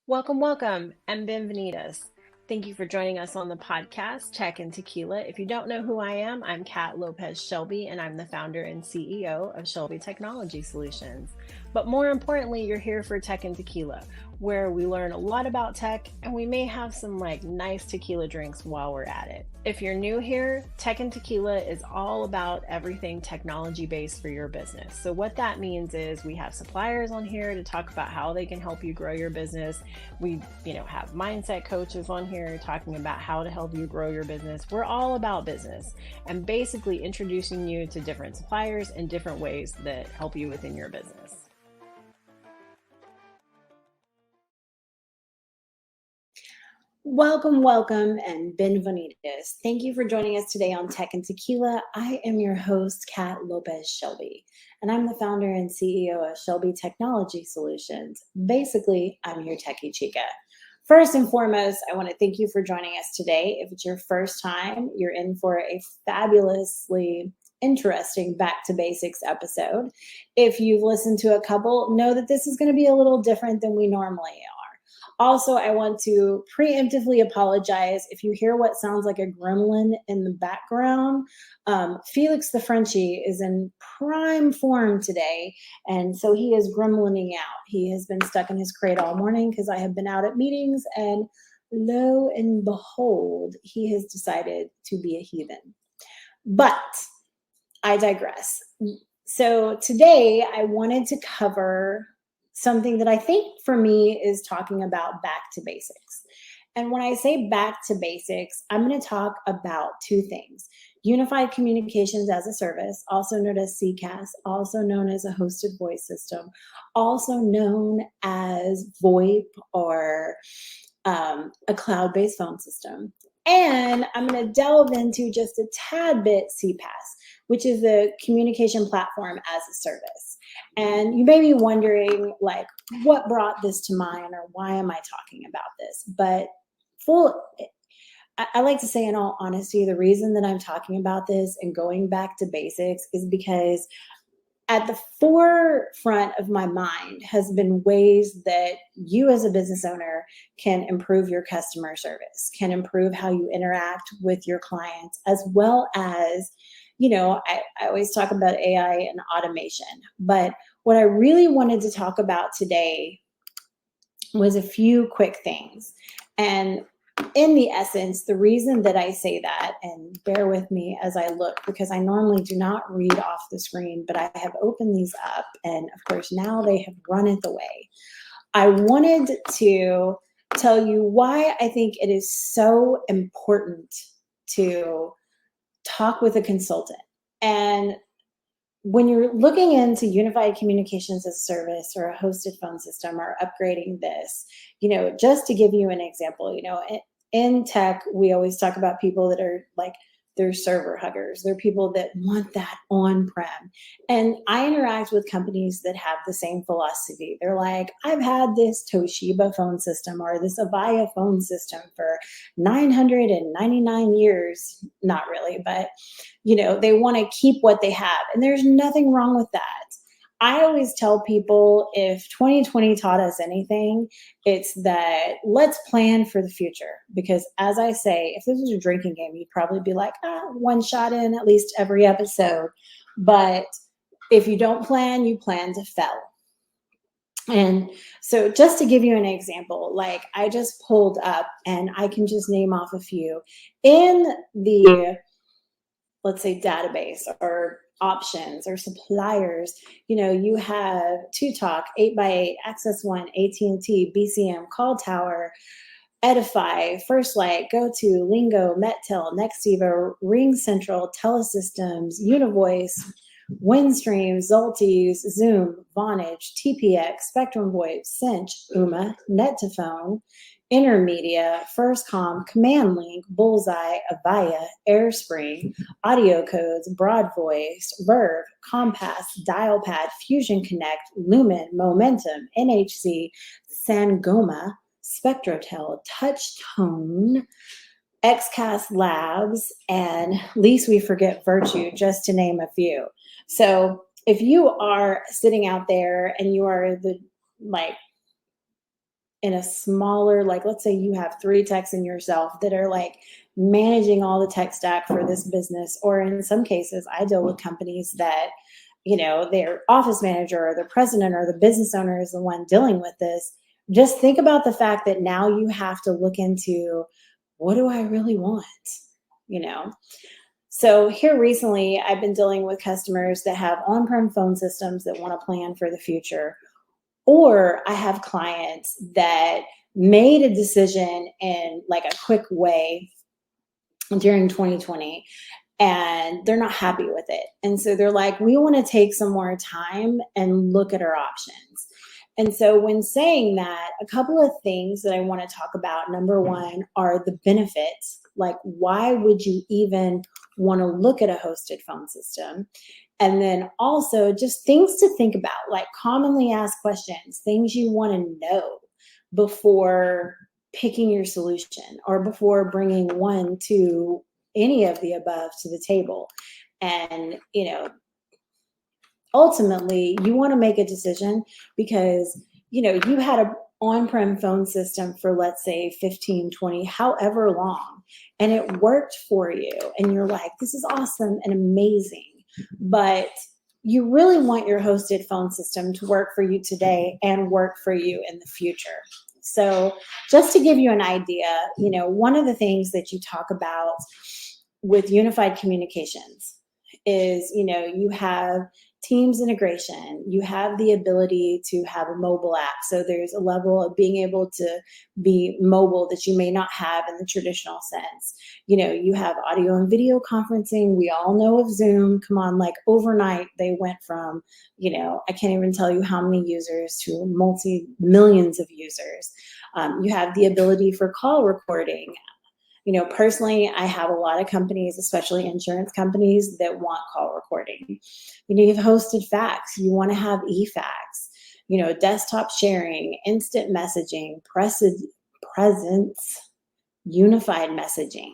Welcome, welcome, and bienvenidos. Thank you for joining us on the podcast, Tech and Tequila. If you don't know who I am, I'm Kat Lopez Shelby, and I'm the founder and CEO of Shelby Technology Solutions. But more importantly, you're here for Tech and Tequila, where we learn a lot about tech, and we may have some nice tequila drinks while we're at it. If you're new here, Tech and Tequila is all about everything technology based for your business. So what that means is we have suppliers on here to talk about how they can help you grow your business. We, have mindset coaches on here talking about how to help you grow your business. We're all about business and basically introducing you to different suppliers and different ways that help you within your business. Welcome, and bienvenidos. Thank you for joining us today on Tech and Tequila. I am your host, Kat Lopez Shelby, and I'm the founder and CEO of Shelby Technology Solutions. Basically, I'm your techie chica. First and foremost, I want to thank you for joining us today. If it's your first time, you're in for a fabulously interesting back to basics episode. If you've listened to a couple, know that this is going to be a little different than we normally are. Also, I want to preemptively apologize if you hear what sounds like a gremlin in the background. Felix the Frenchie is in prime form today, and so he is gremlining out. He has been stuck in his crate all morning because I have been out at meetings, and lo and behold, he has decided to be a heathen. But I digress. So today I wanted to cover something that I think for me is talking about back to basics. And when I say back to basics, I'm going to talk about two things: unified communications as a service, also known as CCaaS, also known as a hosted voice system, also known as VoIP or a cloud-based phone system. And I'm going to delve into just a tad bit CPaaS, which is the communication platform as a service. And you may be wondering, what brought this to mind, or why am I talking about this? But I like to say, in all honesty, the reason that I'm talking about this and going back to basics is because at the forefront of my mind has been ways that you as a business owner can improve your customer service, can improve how you interact with your clients, as well as, I always talk about AI and automation. But what I really wanted to talk about today was a few quick things. And in the essence, the reason that I say that, and bear with me as I look, because I normally do not read off the screen, but I have opened these up, and of course now they have run it away. I wanted to tell you why I think it is so important to talk with a consultant. And when you're looking into unified communications as a service or a hosted phone system or upgrading this, just to give you an example, in tech, we always talk about people that are they're server huggers. They're people that want that on-prem. And I interact with companies that have the same philosophy. They're like, I've had this Toshiba phone system or this Avaya phone system for 999 years. Not really, but they want to keep what they have. And there's nothing wrong with that. I always tell people, if 2020 taught us anything, it's that let's plan for the future. Because as I say, if this was a drinking game, you'd probably be like, one shot in at least every episode. But if you don't plan, you plan to fail. And so just to give you an example, I just pulled up, and I can just name off a few. In the, let's say, database or options or suppliers, you have 2Talk, 8x8, Access One, AT&T, BCM, Call Tower, Edify, First Light, GoTo, Lingo, MetTel, Nextiva, Ring Central, Telesystems, Univoice, Windstream, Zoltes, Zoom, Vonage, TPX, Spectrum VoIP, Cinch, Uma, Net2Phone, Intermedia, FirstCom, CommandLink, Bullseye, Avaya, AirSpring, Audio Codes, Broad Voice, Verve, Compass, Dialpad, Fusion Connect, Lumen, Momentum, NHC, Sangoma, Spectrotel, TouchTone, XCAS Labs, and least we forget Virtue, just to name a few. So if you are sitting out there and you are the in a smaller, like, let's say you have 3 techs in yourself that are like managing all the tech stack for this business. Or in some cases, I deal with companies that, their office manager or the president or the business owner is the one dealing with this. Just think about the fact that now you have to look into, what do I really want? So here recently, I've been dealing with customers that have on-prem phone systems that want to plan for the future. Or I have clients that made a decision in like a quick way during 2020, and they're not happy with it. And so they're like, we want to take some more time and look at our options. And so when saying that, a couple of things that I want to talk about, number one, are the benefits. Like, why would you even want to look at a hosted phone system? And then also just things to think about, like commonly asked questions, things you want to know before picking your solution or before bringing one to any of the above to the table. And, ultimately you want to make a decision because, you had a on-prem phone system for, let's say, 15, 20, however long, and it worked for you. And you're like, this is awesome and amazing. But you really want your hosted phone system to work for you today and work for you in the future. So just to give you an idea, one of the things that you talk about with unified communications is, you have Teams integration, you have the ability to have a mobile app. So there's a level of being able to be mobile that you may not have in the traditional sense. You have audio and video conferencing. We all know of Zoom. Come on, like overnight, they went from, I can't even tell you how many users to multi-millions of users. You have the ability for call recording. Personally, I have a lot of companies, especially insurance companies, that want call recording. You have hosted fax. You want to have e-fax, desktop sharing, instant messaging, presence, unified messaging.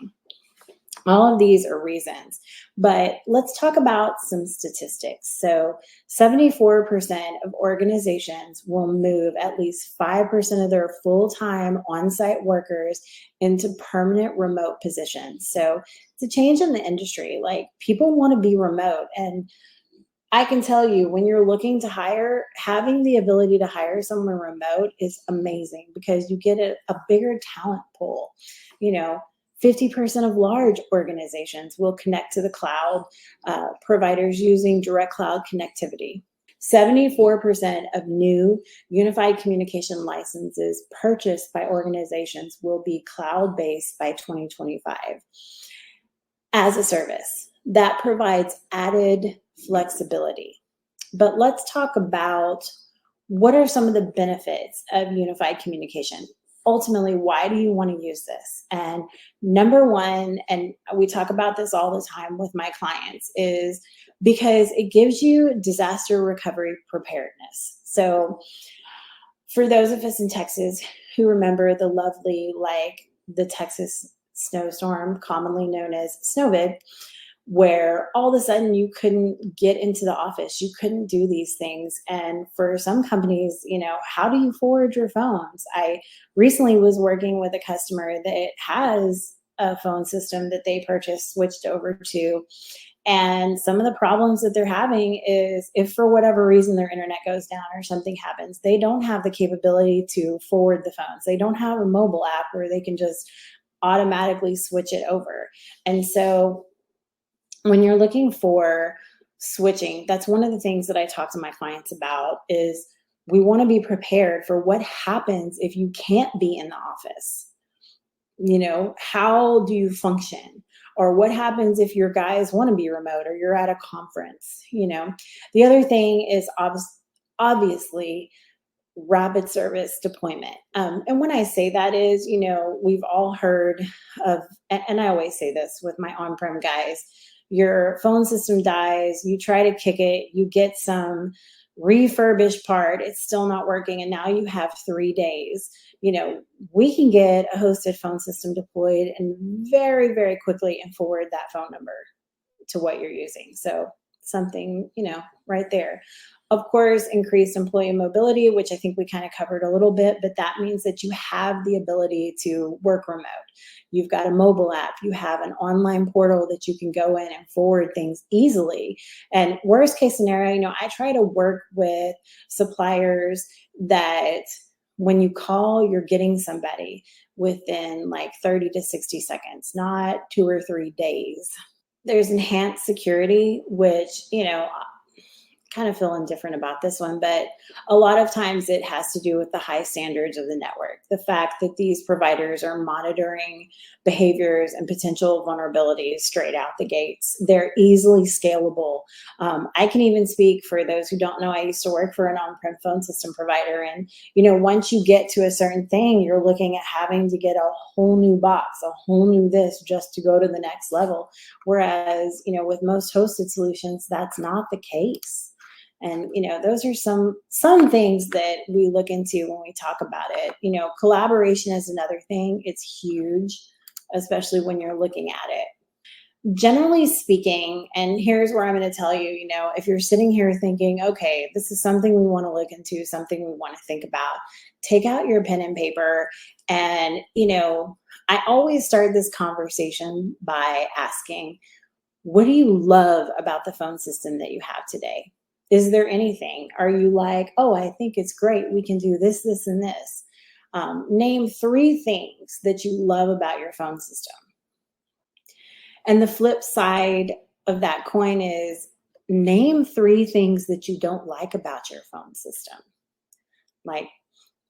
All of these are reasons, but let's talk about some statistics. So 74% of organizations will move at least 5% of their full-time on-site workers into permanent remote positions. So it's a change in the industry. Like, people want to be remote. And I can tell you, when you're looking to hire, having the ability to hire someone remote is amazing because you get a bigger talent pool. 50% of large organizations will connect to the cloud providers using direct cloud connectivity. 74% of new unified communication licenses purchased by organizations will be cloud-based by 2025 as a service. That provides added flexibility. But let's talk about what are some of the benefits of unified communication. Ultimately, why do you want to use this? And number one, and we talk about this all the time with my clients, is because it gives you disaster recovery preparedness. So for those of us in Texas who remember the lovely, the Texas snowstorm, commonly known as snowvid, where all of a sudden you couldn't get into the office, you couldn't do these things. And for some companies, how do you forward your phones? I recently was working with a customer that has a phone system that they purchased, switched over to. And some of the problems that they're having is, if for whatever reason their internet goes down or something happens, they don't have the capability to forward the phones. They don't have a mobile app where they can just automatically switch it over. And so when you're looking for switching, that's one of the things that I talk to my clients about, is we want to be prepared for what happens if you can't be in the office. How do you function? Or what happens if your guys want to be remote or you're at a conference? The other thing is obviously rapid service deployment. And when I say that is, we've all heard of, and I always say this with my on-prem guys, your phone system dies, you try to kick it, you get some refurbished part, it's still not working, and now you have 3 days. We can get a hosted phone system deployed and very, very quickly and forward that phone number to what you're using. So something, right there. Of course, increased employee mobility, which I think we kind of covered a little bit, but that means that you have the ability to work remote. You've got a mobile app, you have an online portal that you can go in and forward things easily. And worst case scenario, I try to work with suppliers that when you call, you're getting somebody within like 30 to 60 seconds, not 2 or 3 days. There's enhanced security, which, kind of feel indifferent about this one, but a lot of times it has to do with the high standards of the network. The fact that these providers are monitoring behaviors and potential vulnerabilities straight out the gates. They're easily scalable. I can even speak for those who don't know, I used to work for an on-prem phone system provider. And, once you get to a certain thing, you're looking at having to get a whole new box, a whole new this just to go to the next level. Whereas, with most hosted solutions, that's not the case. And, those are some things that we look into when we talk about it. Collaboration is another thing. It's huge, especially when you're looking at it. Generally speaking, and here's where I'm going to tell you, if you're sitting here thinking, okay, this is something we want to look into, something we want to think about, take out your pen and paper. And, I always start this conversation by asking, what do you love about the phone system that you have today? Is there anything? Are you like, oh, I think it's great. We can do this, this, and this. Name 3 things that you love about your phone system. And the flip side of that coin is name 3 things that you don't like about your phone system. Like,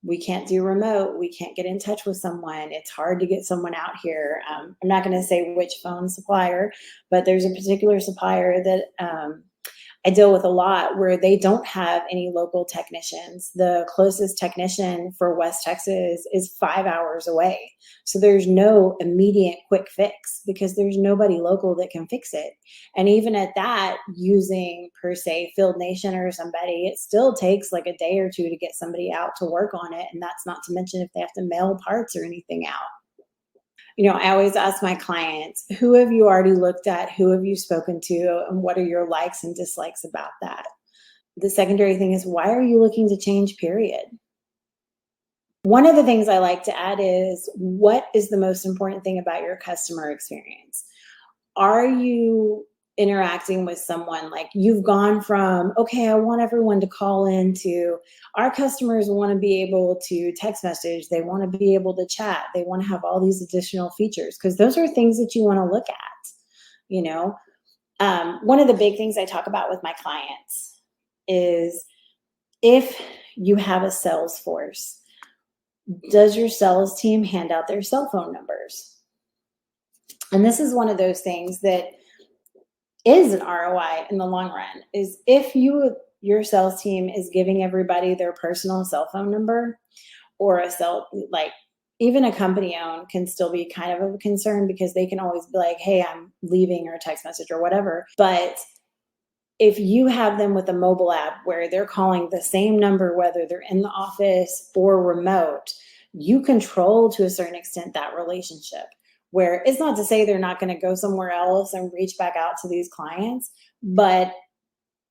we can't do remote. We can't get in touch with someone. It's hard to get someone out here. I'm not going to say which phone supplier, but there's a particular supplier that I deal with a lot where they don't have any local technicians. The closest technician for West Texas is 5 hours away. So there's no immediate quick fix because there's nobody local that can fix it. And even at that, using per se Field Nation or somebody, it still takes like a day or 2 to get somebody out to work on it. And that's not to mention if they have to mail parts or anything out. I always ask my clients, who have you already looked at? Who have you spoken to? And what are your likes and dislikes about that? The secondary thing is, why are you looking to change, period? One of the things I like to add is, what is the most important thing about your customer experience? Are you interacting with someone like you've gone from, okay, I want everyone to call in, to our customers want to be able to text message, they want to be able to chat, they want to have all these additional features, because those are things that you want to look at. One of the big things I talk about with my clients is, if you have a sales force, does your sales team hand out their cell phone numbers? And this is one of those things that is an ROI in the long run, is if your sales team is giving everybody their personal cell phone number, or even a company owned can still be kind of a concern, because they can always be like, hey, I'm leaving, or a text message or whatever. But if you have them with a mobile app where they're calling the same number, whether they're in the office or remote, you control to a certain extent that relationship. Where it's not to say they're not going to go somewhere else and reach back out to these clients, but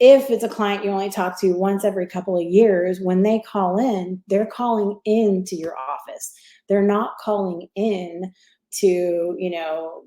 if it's a client you only talk to once every couple of years, when they call in, they're calling in to your office. They're not calling in to,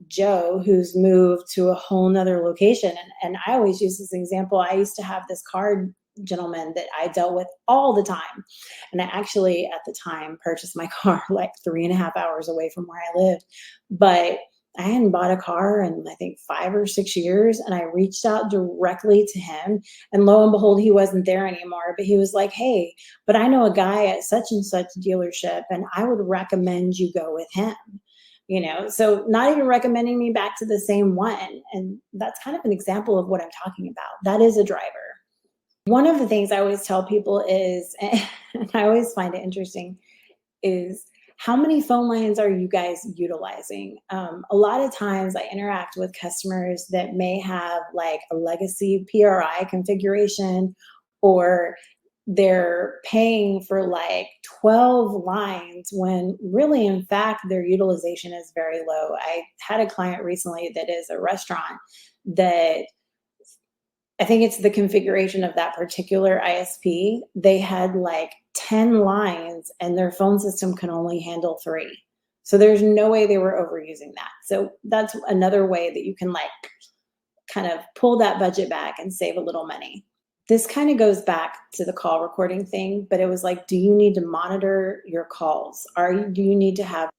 Joe, who's moved to a whole nother location. And I always use this example. I used to have this car gentleman that I dealt with all the time. And I actually, at the time, purchased my car like 3.5 hours away from where I lived. But I hadn't bought a car in, I think, 5 or 6 years. And I reached out directly to him. And lo and behold, he wasn't there anymore. But he was like, hey, but I know a guy at such and such dealership, and I would recommend you go with him. So not even recommending me back to the same one. And that's kind of an example of what I'm talking about. That is a driver. One of the things I always tell people is, and I always find it interesting, is how many phone lines are you guys utilizing? A lot of times I interact with customers that may have like a legacy PRI configuration, or they're paying for like 12 lines when really, in fact, their utilization is very low. I had a client recently that is a restaurant that I think it's the configuration of that particular ISP. They had like 10 lines and their phone system can only handle 3. So there's no way they were overusing that. So that's another way that you can like kind of pull that budget back and save a little money. This kind of goes back to the call recording thing, but it was like, do you need to monitor your calls? Do you need to have,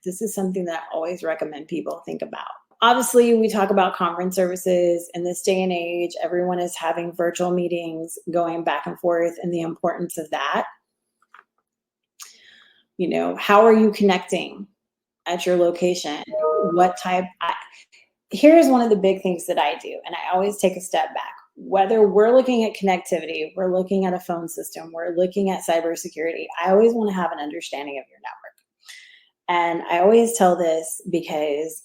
this is something that I always recommend people think about. Obviously, we talk about conference services in this day and age. Everyone is having virtual meetings going back and forth and the importance of that. You know, how are you connecting at your location? What type? Here's one of the big things that I do, and I always take a step back. Whether we're looking at connectivity, we're looking at a phone system, we're looking at cybersecurity, I always want to have an understanding of your network. And I always tell this because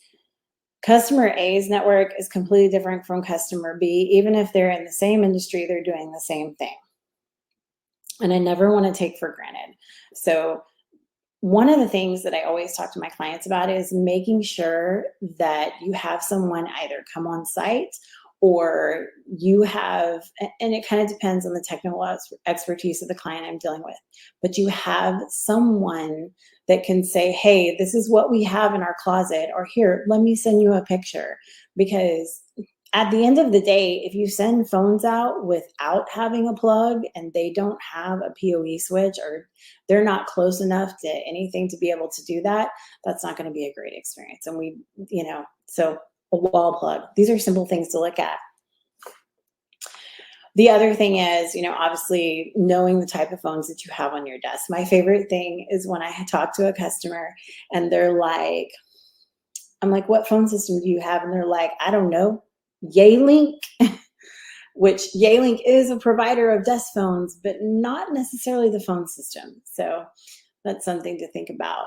customer A's network is completely different from customer B. Even if they're in the same industry, they're doing the same thing. And I never want to take for granted. So one of the things that I always talk to my clients about is making sure that you have someone either come on site or you have, and it kind of depends on the technical expertise of the client I'm dealing with, but you have someone that can say, hey, this is what we have in our closet, or here, let me send you a picture. Because at the end of the day, if you send phones out without having a plug and they don't have a PoE switch or they're not close enough to anything to be able to do that, that's not going to be a great experience. And so a wall plug, these are simple things to look at. The other thing is, obviously knowing the type of phones that you have on your desk. My favorite thing is when I talk to a customer and they're like, I'm like, what phone system do you have? And they're like, I don't know, Yealink, which Yealink is a provider of desk phones, but not necessarily the phone system. So that's something to think about.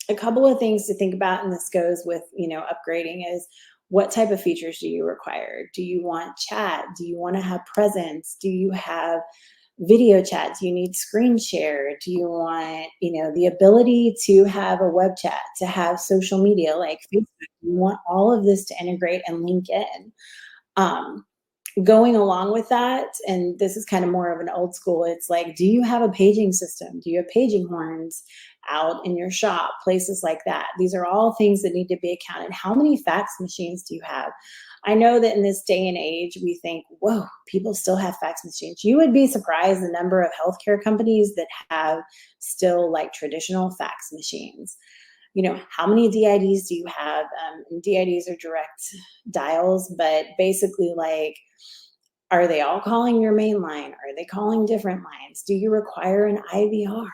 A couple of things to think about, and this goes with, upgrading, is what type of features do you require? Do you want chat? Do you want to have presence? Do you have video chat? Do you need screen share? Do you want, the ability to have a web chat, to have social media like Facebook? You want all of this to integrate and link in. Going along with that, and this is kind of more of an old school, it's like, do you have a paging system? Do you have paging horns out in your shop? Places like that. These are all things that need to be accounted. How many fax machines do you have? I know that in this day and age, we think, whoa, people still have fax machines. You would be surprised the number of healthcare companies that have still like traditional fax machines. How many DIDs do you have? And DIDs are direct dials, but basically like, are they all calling your main line? Are they calling different lines? Do you require an IVR?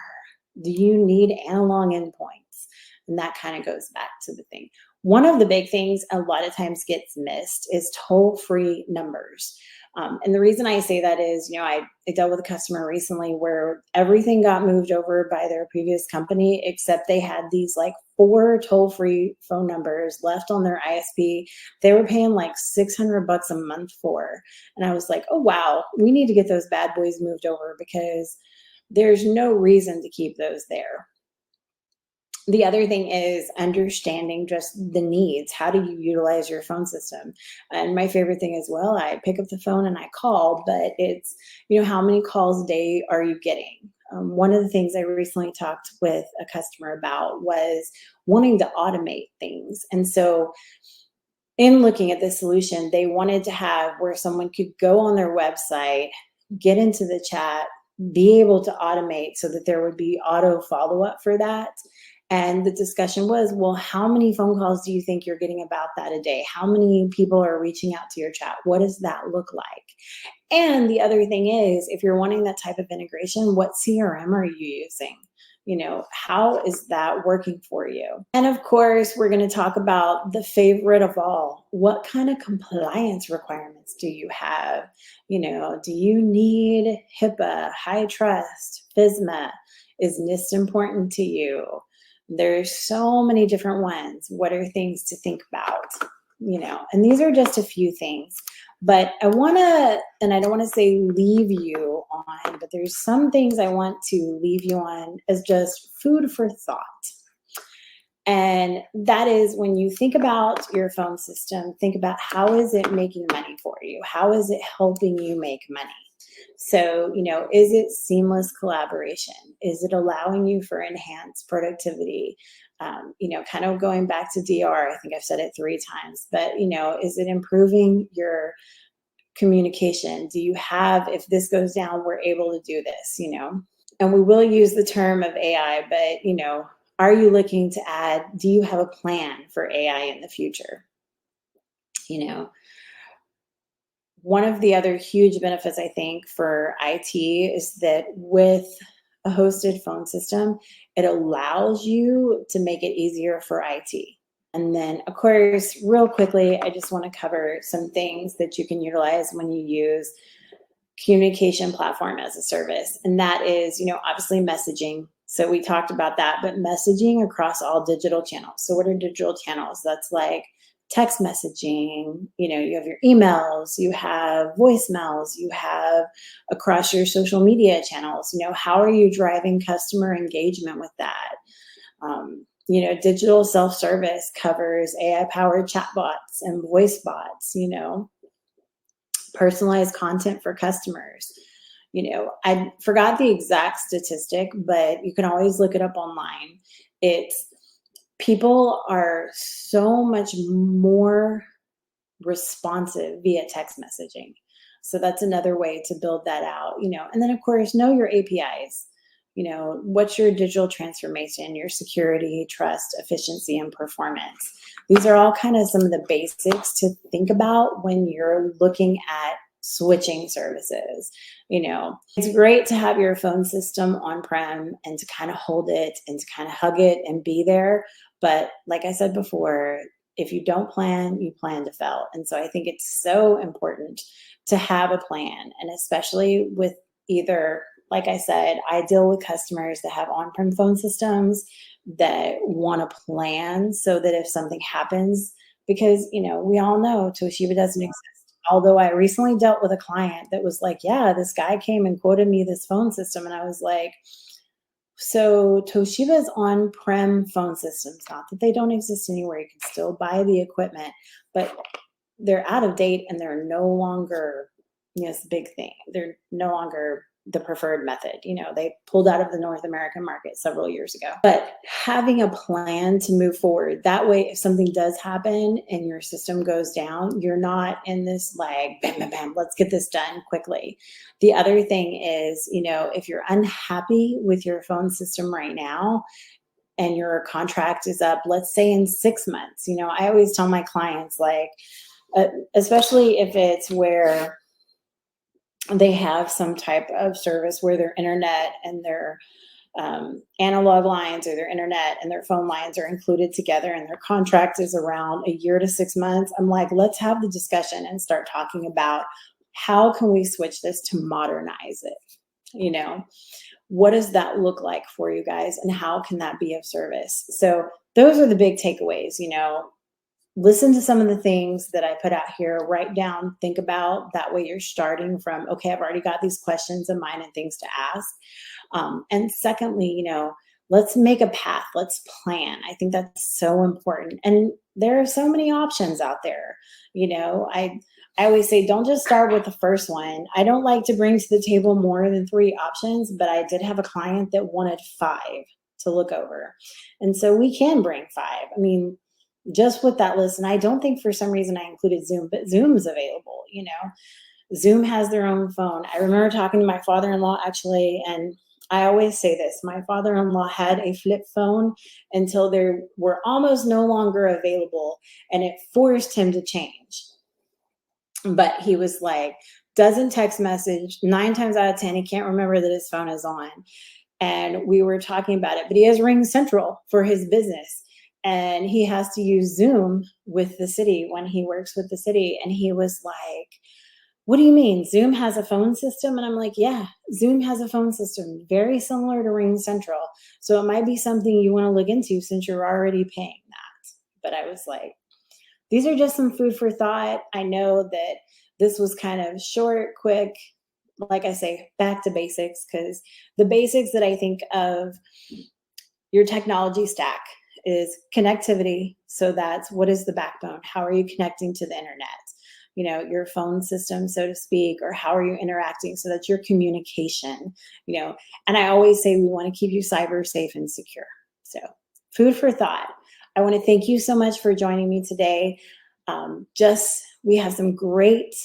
Do you need analog endpoints? And that kind of goes back to the thing. One of the big things a lot of times gets missed is toll-free numbers. And the reason I say that is, I dealt with a customer recently where everything got moved over by their previous company, except they had these like 4 toll-free phone numbers left on their ISP. They were paying like $600 a month for. And I was like, oh, wow, we need to get those bad boys moved over because there's no reason to keep those there. The other thing is understanding just the needs. How do you utilize your phone system? And my favorite thing as well, I pick up the phone and I call, but it's, how many calls a day are you getting? One of the things I recently talked with a customer about was wanting to automate things. And so in looking at this solution, they wanted to have where someone could go on their website, get into the chat, be able to automate so that there would be auto follow-up for that. And the discussion was, well, how many phone calls do you think you're getting about that a day? How many people are reaching out to your chat? What does that look like? And the other thing is, if you're wanting that type of integration, what CRM are you using? How is that working for you? And of course, we're going to talk about the favorite of all. What kind of compliance requirements do you have? Do you need HIPAA, high trust, FISMA? Is NIST important to you? There's so many different ones. What are things to think about? And these are just a few things. But I want to, and I don't want to say leave you on, but there's some things I want to leave you on as just food for thought. And that is when you think about your phone system, think about how is it making money for you? How is it helping you make money? So, is it seamless collaboration? Is it allowing you for enhanced productivity? Kind of going back to DR, I think I've said it 3 times, but, is it improving your communication? Do you have, if this goes down, we're able to do this, And we will use the term of AI, but, are you looking to add, do you have a plan for AI in the future? One of the other huge benefits, I think, for IT is that with a hosted phone system, it allows you to make it easier for IT. And then, of course, real quickly, I just want to cover some things that you can utilize when you use communication platform as a service. And that is, obviously messaging. So we talked about that, but messaging across all digital channels. So what are digital channels? That's like text messaging, you have your emails, you have voicemails, you have across your social media channels, how are you driving customer engagement with that? Digital self-service covers AI-powered chatbots and voice bots, personalized content for customers. I forgot the exact statistic, but you can always look it up online. It's people are so much more responsive via text messaging. So that's another way to build that out, and then of course, know your APIs. What's your digital transformation, your security, trust, efficiency, and performance. These are all kind of some of the basics to think about when you're looking at switching services. It's great to have your phone system on-prem and to kind of hold it and to kind of hug it and be there. But like I said before, if you don't plan, you plan to fail. And so I think it's so important to have a plan, and especially with either, like I said, I deal with customers that have on-prem phone systems that want a plan so that if something happens, because, we all know Toshiba doesn't exist. Although I recently dealt with a client that was like, yeah, this guy came and quoted me this phone system. And I was like, so Toshiba's on-prem phone systems, not that they don't exist anywhere, you can still buy the equipment, but they're out of date and they're no longer, it's a big thing. They're no longer the preferred method. They pulled out of the North American market several years ago. But having a plan to move forward, that way, if something does happen and your system goes down, you're not in this like, bam, bam, bam, let's get this done quickly. The other thing is, if you're unhappy with your phone system right now, and your contract is up, let's say in 6 months, I always tell my clients, like, especially if it's where they have some type of service where their internet and their analog lines, or their internet and their phone lines are included together and their contract is around a year to 6 months, I'm like, let's have the discussion and start talking about how can we switch this to modernize it? What does that look like for you guys, and how can that be of service? So those are the big takeaways. Listen to some of the things that I put out here, write down, think about. That way you're starting from, okay, I've already got these questions in mind and things to ask. And secondly, let's make a path, let's plan. I think that's so important. And there are so many options out there. I always say, don't just start with the first one. I don't like to bring to the table more than 3 options, but I did have a client that wanted 5 to look over. And so we can bring 5. I mean, just with that list. And I don't think for some reason I included Zoom, but Zoom's available. Zoom has their own phone. I remember talking to my father-in-law actually, and I always say this, my father-in-law had a flip phone until they were almost no longer available, and it forced him to change. But he was like, doesn't text message, 9 times out of 10, he can't remember that his phone is on. And we were talking about it, but he has Ring Central for his business. And he has to use Zoom with the city when he works with the city. And he was like, what do you mean? Zoom has a phone system? And I'm like, yeah, Zoom has a phone system, very similar to Ring Central. So it might be something you want to look into since you're already paying that. But I was like, these are just some food for thought. I know that this was kind of short, quick, like I say, back to basics, because the basics that I think of your technology stack is connectivity. So that's what is the backbone? How are you connecting to the internet? Your phone system, so to speak, or how are you interacting? So that's your communication, and I always say we want to keep you cyber safe and secure. So food for thought. I want to thank you so much for joining me today. We have some great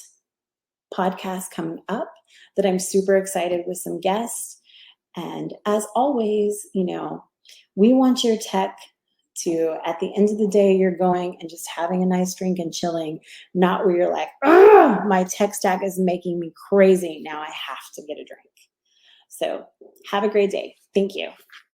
podcasts coming up that I'm super excited with some guests. And as always, we want your tech to, at the end of the day, you're going and just having a nice drink and chilling, not where you're like, my tech stack is making me crazy. Now I have to get a drink. So have a great day. Thank you.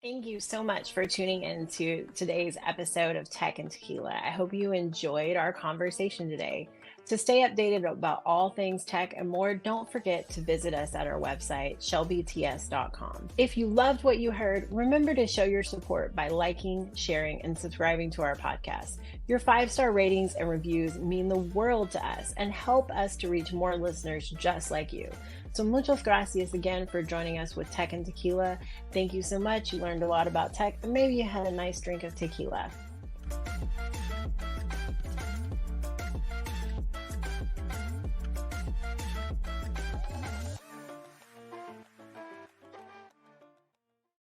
Thank you so much for tuning in to today's episode of Tech and Tequila. I hope you enjoyed our conversation today. To stay updated about all things tech and more, don't forget to visit us at our website, shelbyts.com. If you loved what you heard, remember to show your support by liking, sharing, and subscribing to our podcast. Your 5-star ratings and reviews mean the world to us and help us to reach more listeners just like you. So muchas gracias again for joining us with Tech and Tequila. Thank you so much. You learned a lot about tech, and maybe you had a nice drink of tequila.